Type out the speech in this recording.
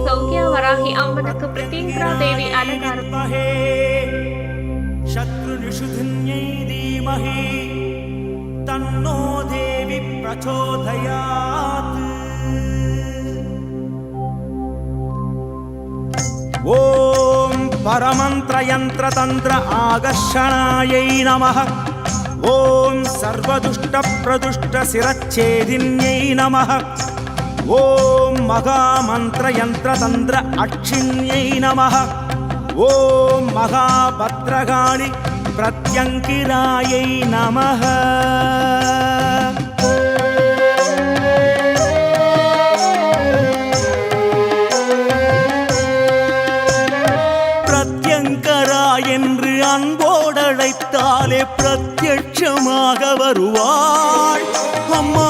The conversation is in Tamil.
சௌக்கியா வராகி அம்மனுக்கு பிரத்யங்கரா தேவி அலங்காரம். சத்ரு நிஷுதின்யை தீமஹி தன்னோ தேவி பிரச்சோதயாத். ஓம் பரமந்திர யந்திர தந்திர ஆகர்ஷணாயை நமः. ஓம் சர்வதுஷ்ட பிரதுஷ்ட சிரச்சேதின்யை நமः. ஓம் மகாமந்திர யந்திர தந்திர அக்ஷிண்யை நமः. ஓம் மகாபத்ரகாளி பிரத்யங்கிராயை நமः. பிரத்யங்கரா என்று அன்போடழைத்தாலே பிரத்யட்சமாக வருவாள் அம்மா.